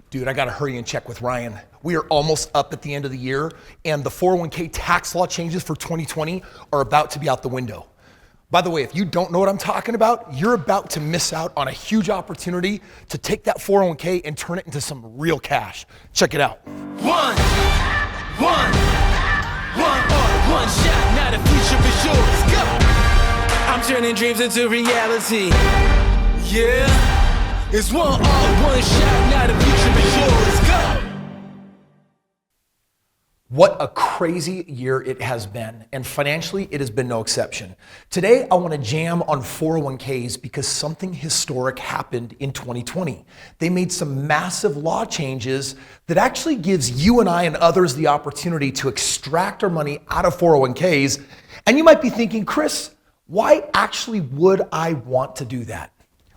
Dude, I gotta hurry and check with Ryan. We are almost up at the end of the year, and the 401k tax law changes for 2020 are about to be out the window. By the way, if you don't know what I'm talking about, you're about to miss out on a huge opportunity to take that 401k and turn it into some real cash. Check it out. One shot, now the future is yours. Go! I'm turning dreams into reality. Yeah, it's one shot, now the future is yours. Go! What a crazy year it has been, and financially, it has been no exception. Today, I want to jam on 401ks because something historic happened in 2020. They made some massive law changes that actually gives you and I and others the opportunity to extract our money out of 401ks. And you might be thinking, Kris, why actually would I want to do that?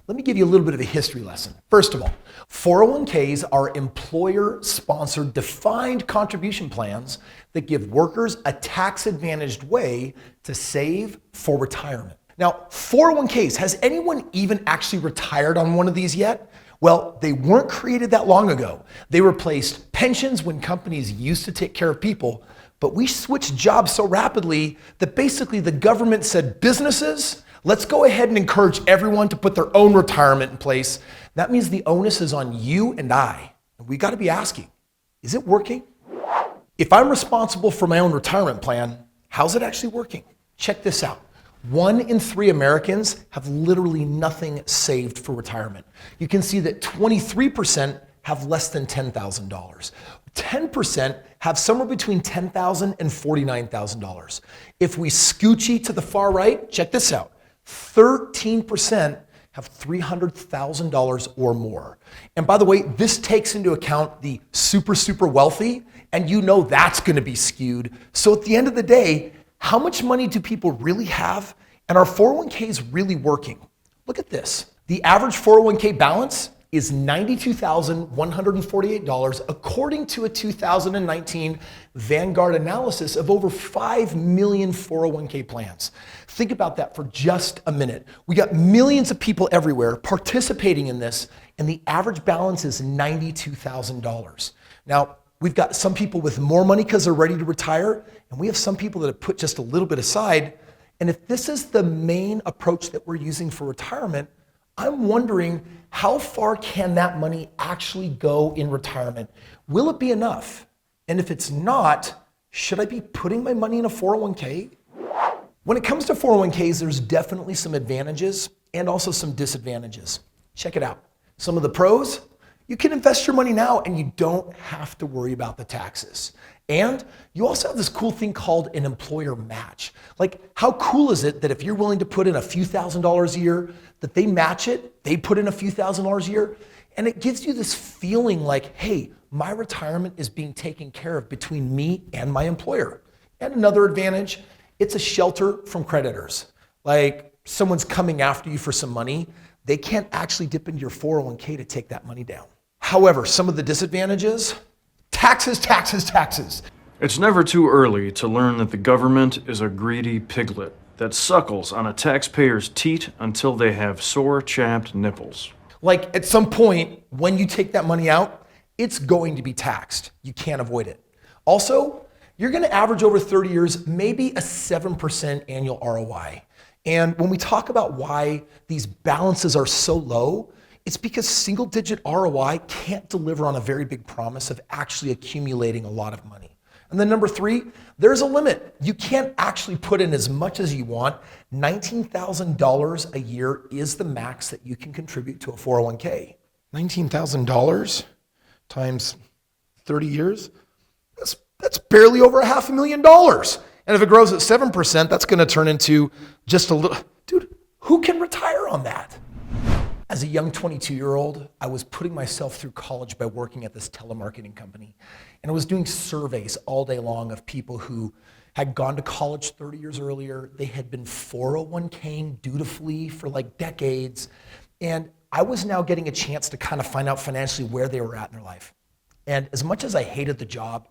Let me give you a little bit of a history lesson. First of all, 401ks are employer-sponsored defined contribution plans that give workers a tax-advantaged way to save for retirement. Now, 401ks, has anyone even actually retired on one of these yet? Well, they weren't created that long ago. They replaced pensions when companies used to take care of people, but we switched jobs so rapidly that basically the government said, businesses, let's go ahead and encourage everyone to put their own retirement in place. That means the onus is on you and I. And we got to be asking, is it working? If I'm responsible for my own retirement plan, how's it actually working? Check this out. 1 in 3 Americans have literally nothing saved for retirement. You can see that 23% have less than $10,000. 10% have somewhere between $10,000 and $49,000. If we scoochie to the far right, check this out. 13% have $300,000 or more. And by the way, this takes into account the super wealthy, and you know that's gonna be skewed. So at the end of the day, how much money do people really have? And are 401ks really working? Look at this. The average 401k balance is $92,148 according to a 2019 Vanguard analysis of over 5 million 401k plans. Think about that for just a minute. We got millions of people everywhere participating in this, and the average balance is $92,000. Now, we've got some people with more money because they're ready to retire, and we have some people that have put just a little bit aside. And if this is the main approach that we're using for retirement, I'm wondering, how far can that money actually go in retirement? Will it be enough? And if it's not, should I be putting my money in a 401k? When it comes to 401ks, there's definitely some advantages and also some disadvantages. Check it out. Some of the pros, you can invest your money now and you don't have to worry about the taxes. And you also have this cool thing called an employer match. Like, how cool is it that if you're willing to put in a few $1,000s a year, that they match it, they put in a few $1,000s a year, and it gives you this feeling like, hey, my retirement is being taken care of between me and my employer. And another advantage, it's a shelter from creditors. Like, someone's coming after you for some money, they can't actually dip into your 401k to take that money down. However, some of the disadvantages, taxes. It's never too early to learn that the government is a greedy piglet that suckles on a taxpayer's teat until they have sore, chapped nipples. Like, at some point, when you take that money out, it's going to be taxed. You can't avoid it. Also, you're gonna average over 30 years, maybe a 7% annual ROI. And when we talk about why these balances are so low, it's because single-digit ROI can't deliver on a very big promise of actually accumulating a lot of money. And then number 3, there's a limit. You can't actually put in as much as you want. $19,000 a year is the max that you can contribute to a 401k. $19,000 times 30 years, that's barely over $500,000. And if it grows at 7%, that's gonna turn into just a little, dude, who can retire on that? As a young 22-year-old, I was putting myself through college by working at this telemarketing company. And I was doing surveys all day long of people who had gone to college 30 years earlier. They had been 401k'ing dutifully for like decades. And I was now getting a chance to kind of find out financially where they were at in their life. And as much as I hated the job,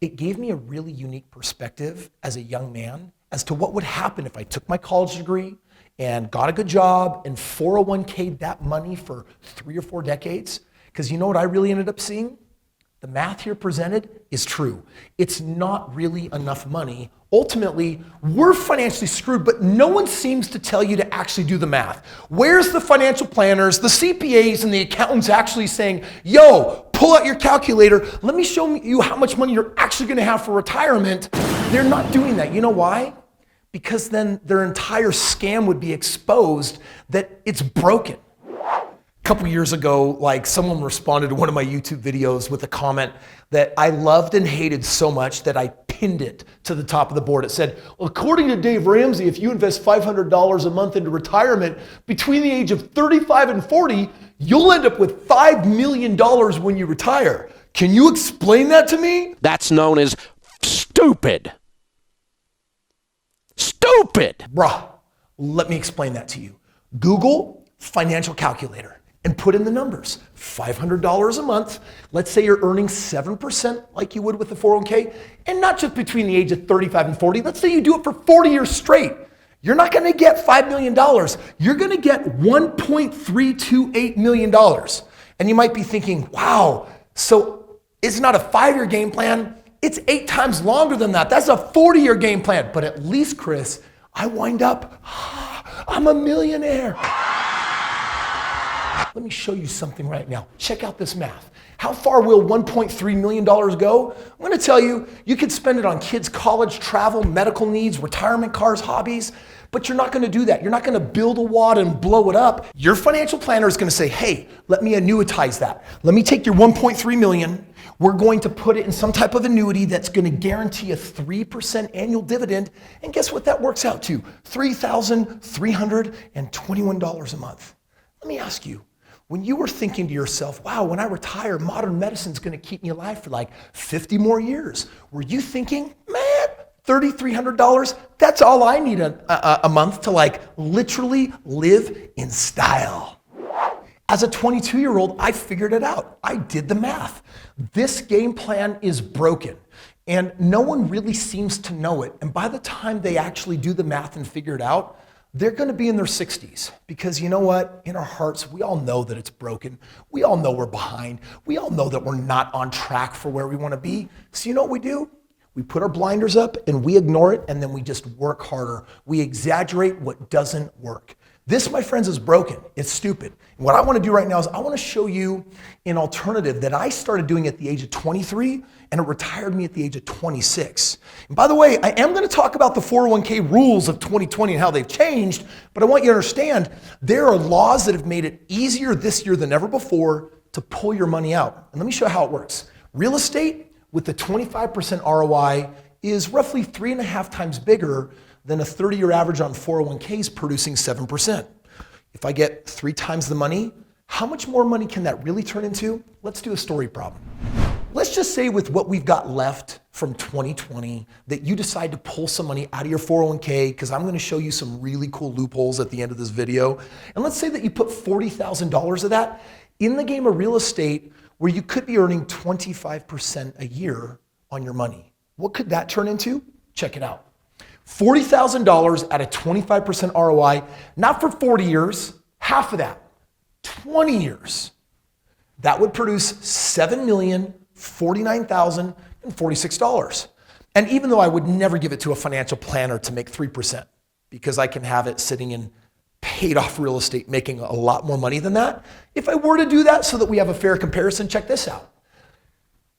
it gave me a really unique perspective as a young man as to what would happen if I took my college degree and got a good job and 401k'd that money for 3 or 4 decades. Because you know what I really ended up seeing? The math here presented is true. It's not really enough money. Ultimately, we're financially screwed, but no one seems to tell you to actually do the math. Where's the financial planners, the CPAs, and the accountants actually saying, yo, pull out your calculator, let me show you how much money you're actually gonna have for retirement? They're not doing that. You know why? Because then their entire scam would be exposed that it's broken. A couple years ago, like someone responded to one of my YouTube videos with a comment that I loved and hated so much that I pinned it to the top of the board. It said, well, according to Dave Ramsey, if you invest $500 a month into retirement between the age of 35 and 40, you'll end up with $5 million when you retire. Can you explain that to me? That's known as stupid. Stupid! Brah, let me explain that to you. Google financial calculator and put in the numbers. $500 a month. Let's say you're earning 7% like you would with the 401k, and not just between the age of 35 and 40. Let's say you do it for 40 years straight. You're not gonna get $5 million. You're gonna get $1.328 million. And you might be thinking, wow, so it's not a 5-year game plan. It's 8 times longer than that. That's a 40-year game plan. But at least, Kris, I wind up, I'm a millionaire. Let me show you something right now. Check out this math. How far will $1.3 million go? I'm gonna tell you, you could spend it on kids' college, travel, medical needs, retirement cars, hobbies, but you're not gonna do that. You're not gonna build a wad and blow it up. Your financial planner is gonna say, hey, let me annuitize that. Let me take your 1.3 million. We're going to put it in some type of annuity that's gonna guarantee a 3% annual dividend. And guess what that works out to? $3,321 a month. Let me ask you, when you were thinking to yourself, wow, when I retire, modern medicine's gonna keep me alive for like 50 more years, were you thinking, man, $3,300, that's all I need a month to like literally live in style? As a 22-year-old, I figured it out. I did the math. This game plan is broken, and no one really seems to know it. And by the time they actually do the math and figure it out, they're gonna be in their 60s, because you know what? In our hearts, we all know that it's broken. We all know we're behind. We all know that we're not on track for where we wanna be. So you know what we do? We put our blinders up and we ignore it, and then we just work harder. We exaggerate what doesn't work. This, my friends, is broken. It's stupid. And what I wanna do right now is I wanna show you an alternative that I started doing at the age of 23, and it retired me at the age of 26. And by the way, I am gonna talk about the 401k rules of 2020 and how they've changed, but I want you to understand there are laws that have made it easier this year than ever before to pull your money out. And let me show you how it works. Real estate with the 25% ROI is roughly 3.5 times bigger than a 30-year average on 401ks producing 7%. If I get 3 times the money, how much more money can that really turn into? Let's do a story problem. Let's just say with what we've got left from 2020 that you decide to pull some money out of your 401k, because I'm gonna show you some really cool loopholes at the end of this video. And let's say that you put $40,000 of that in the game of real estate, where you could be earning 25% a year on your money. What could that turn into? Check it out. $40,000 at a 25% ROI, not for 40 years, half of that, 20 years. That would produce $7,049,046. And even though I would never give it to a financial planner to make 3%, because I can have it sitting in paid off real estate making a lot more money than that, if I were to do that so that we have a fair comparison, check this out.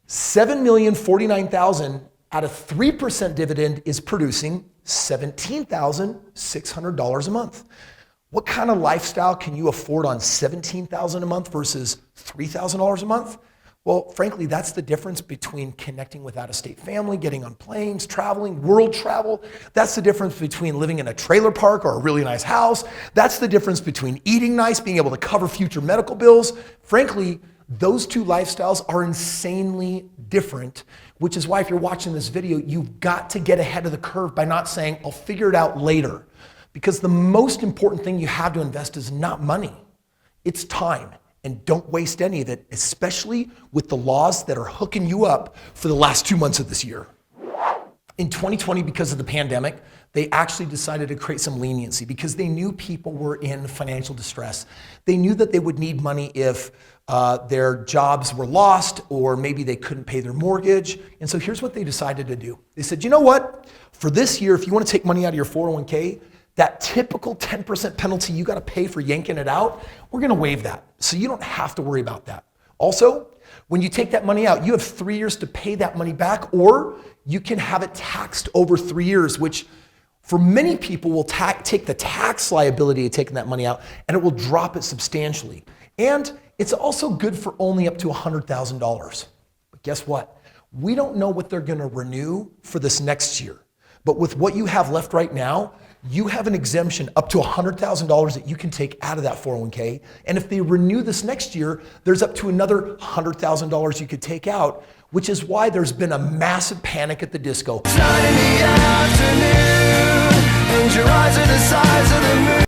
$7,049,000 at a 3% dividend is producing $17,600 a month. What kind of lifestyle can you afford on $17,000 a month versus $3,000 a month? Well, frankly, that's the difference between connecting with out-of-state family, getting on planes, traveling, world travel. That's the difference between living in a trailer park or a really nice house. That's the difference between eating nice, being able to cover future medical bills. Frankly, those two lifestyles are insanely different, which is why if you're watching this video, you've got to get ahead of the curve by not saying, I'll figure it out later. Because the most important thing you have to invest is not money, it's time. And don't waste any of it, especially with the laws that are hooking you up for the last 2 months of this year. In 2020, because of the pandemic, they actually decided to create some leniency because they knew people were in financial distress. They knew that they would need money if their jobs were lost or maybe they couldn't pay their mortgage. And so here's what they decided to do. They said, you know what? For this year, if you want to take money out of your 401k, that typical 10% penalty you got to pay for yanking it out, we're going to waive that. So you don't have to worry about that. Also, when you take that money out, you have 3 years to pay that money back, or you can have it taxed over 3 years, which for many people will take the tax liability of taking that money out and it will drop it substantially. And it's also good for only up to $100,000. But guess what? We don't know what they're going to renew for this next year. But with what you have left right now, you have an exemption up to $100,000 that you can take out of that 401k. And if they renew this next year, there's up to another $100,000 you could take out, which is why there's been a massive panic at the disco.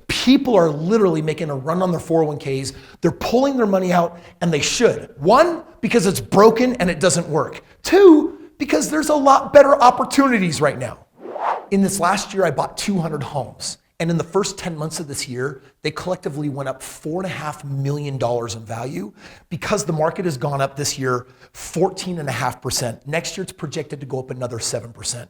People are literally making a run on their 401ks. They're pulling their money out, and they should. One, because it's broken and it doesn't work. Two, because there's a lot better opportunities right now. In this last year, I bought 200 homes. And in the first 10 months of this year, they collectively went up $4.5 million in value because the market has gone up this year 14.5%. Next year, it's projected to go up another 7%.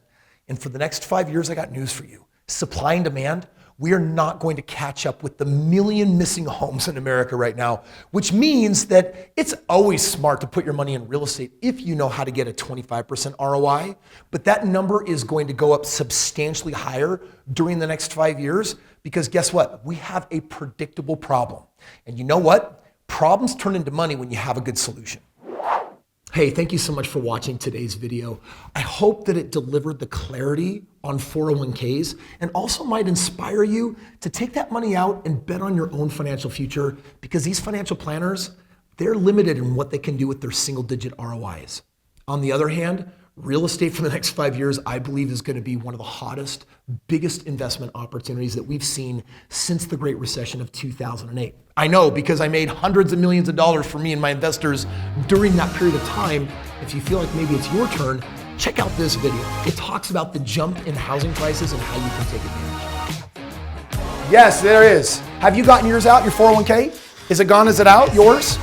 And for the next 5 years, I got news for you. Supply and demand, we are not going to catch up with the million missing homes in America right now, which means that it's always smart to put your money in real estate if you know how to get a 25% ROI, but that number is going to go up substantially higher during the next 5 years because guess what? We have a predictable problem. And you know what? Problems turn into money when you have a good solution. Hey, thank you so much for watching today's video. I hope that it delivered the clarity on 401ks and also might inspire you to take that money out and bet on your own financial future because these financial planners, they're limited in what they can do with their single-digit ROIs. On the other hand, real estate for the next 5 years, I believe is going to be one of the hottest, biggest investment opportunities that we've seen since the Great Recession of 2008. I know because I made hundreds of millions of dollars for me and my investors during that period of time. If you feel like maybe it's your turn, check out this video. It talks about the jump in housing prices and how you can take advantage. Yes, there is. Have you gotten yours out, your 401k? Is it gone? Is it out, yours?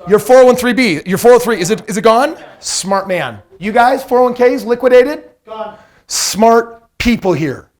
Your 401(b), your 403, is it gone? Smart man. You guys, 401ks liquidated? Gone. Smart people here.